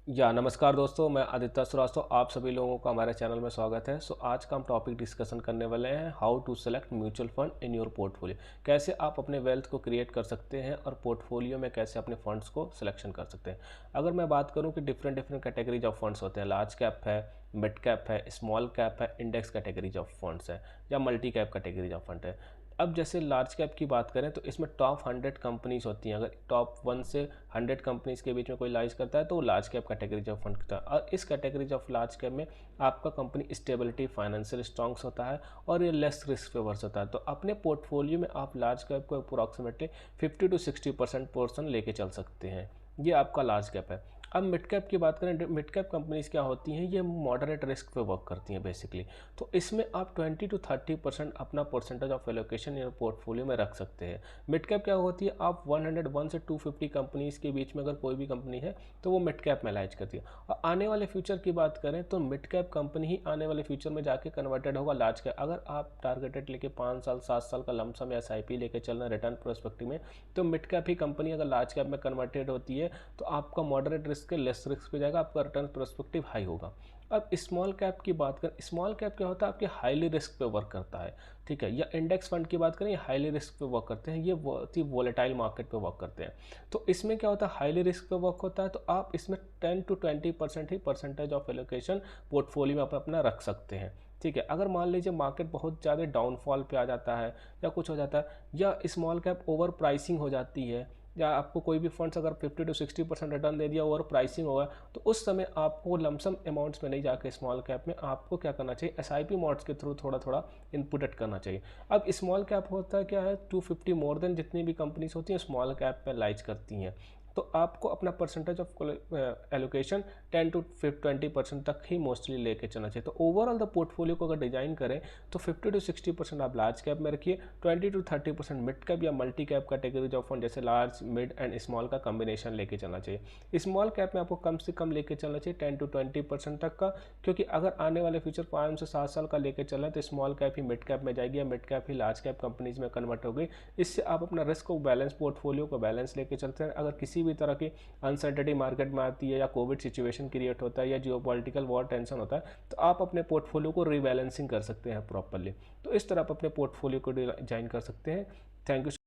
नमस्कार दोस्तों, मैं आदित्य श्रीवास्तव। आप सभी लोगों का हमारे चैनल में स्वागत है। आज का हम टॉपिक डिस्कशन करने वाले हैं how to select mutual fund in your portfolio. कैसे आप अपने वेल्थ को क्रिएट कर सकते हैं और पोर्टफोलियो में कैसे अपने फंड्स को सिलेक्शन कर सकते हैं। अगर मैं बात करूं कि different different categories of funds होते हैं, लार्ज कैप है, मिड कैप है, स्मॉल कैप है, इंडेक्स कैटेगरीज ऑफ फंड्स है या multi cap categories of fund है। अब जैसे लार्ज कैप की बात करें तो इसमें टॉप 100 कंपनीज होती हैं। अगर टॉप 1 से 100 कंपनीज के बीच में कोई लाइज करता है तो वो large cap category of fund करता है। और इस कैटेगरी ऑफ लार्ज कैप में आपका कंपनी स्टेबिलिटी, फाइनेंशियल स्ट्रॉन्ग्स होता है और ये लेस रिस्क फेवर्स होता है। तो अपने पोर्टफोलियो में आप लार्ज कैप को अप्रोक्सीमेटली 50 to 60% पोर्सन लेके चल सकते हैं। ये आपका लार्ज कैप है। अब मिड कैप की बात करें, मिड कैप कंपनीज क्या होती हैं, ये मॉडरेट रिस्क पे वर्क करती हैं बेसिकली। तो इसमें आप 20 to 30% अपना परसेंटेज ऑफ एलोकेशन या पोर्टफोलियो में रख सकते हैं। मिड कैप क्या होती है, आप 101 से 250 कंपनीज के बीच में अगर कोई भी कंपनी है तो वो मिड कैप में लाइज करती है। और आने वाले फ्यूचर की बात करें तो मिड कैप कंपनी ही आने वाले फ्यूचर में जाके कन्वर्टेड होगा लार्ज कैप। अगर आप टारगेटेड लेके 5 साल 7 साल का लमसम या SIP लेके चलना रिटर्न प्रोस्पेक्टिव में, तो मिड कैप ही कंपनी अगर लार्ज कैप में कन्वर्टेड होती है तो आपका मॉडरेट रिस्क के लेस रिस्क पे जाएगा, आपका रिटर्न प्रोस्पेक्टिव हाई होगा। अब स्मॉल कैप की बात करें, स्मॉल कैप क्या होता है, आपके हाईली रिस्क पे वर्क करता है, ठीक है। या इंडेक्स फंड की बात करें, ये हाईली रिस्क पे वर्क करते हैं, ये बहुत ही वोलेटाइल मार्केट पे वर्क करते हैं। तो इसमें क्या होता है, हाईली रिस्क पे वर्क होता है, तो आप इसमें 10 to 20% he percentage of allocation portfolio में आप अपना रख सकते हैं, ठीक है। अगर मान लीजिए मार्केट बहुत ज़्यादा डाउनफॉल पे आ जाता है या कुछ हो जाता है या स्मॉल कैप ओवर प्राइसिंग हो जाती है, या आपको कोई भी फंड्स अगर 50 to 60% रिटर्न दे दिया, ओवर प्राइसिंग होगा, तो उस समय आपको लमसम अमाउंट्स में नहीं जाके स्मॉल कैप में आपको क्या करना चाहिए, SIP मोड्स के थ्रू थोड़ा थोड़ा इनपुट करना चाहिए। अब स्मॉल कैप होता है क्या है, 250 मोर देन जितनी भी कंपनीज होती हैं स्मॉल कैप में लाइज करती हैं। तो आपको अपना परसेंटेज ऑफ एलोकेशन 10 to 20% तक ही मोस्टली लेके चलना चाहिए। तो ओवरऑल द पोर्टफोलियो को अगर डिजाइन करें तो 50 to 60% आप लार्ज कैप में रखिए, 20 to 30% मिड कैप या multi cap category of fund जैसे लार्ज, मिड एंड स्मॉल का कॉम्बिनेशन लेके चलना चाहिए। स्मॉल कैप में आपको कम से कम लेके चलना चाहिए 10 to 20% तक का, क्योंकि अगर आने वाले फ्यूचर 5 से 7 साल का लेके चल रहे हैं तो स्मॉल कैप ही मिड कैप में जाएगी या मिड कैप ही लार्ज कैप कंपनीज में कन्वर्ट होगी। इससे आप अपना रिस्क को बैलेंस, पोर्टफोलियो को बैलेंस लेके चलते हैं। अगर किसी भी तरह की अनसर्टेनिटी मार्केट में आती है या कोविड सिचुएशन क्रिएट होता है या जियोपॉलिटिकल वॉर टेंशन होता है, तो आप अपने पोर्टफोलियो को रीबैलेंसिंग कर सकते हैं प्रॉपर्ली। तो इस तरह आप अपने पोर्टफोलियो को डिजाइन कर सकते हैं। Thank you.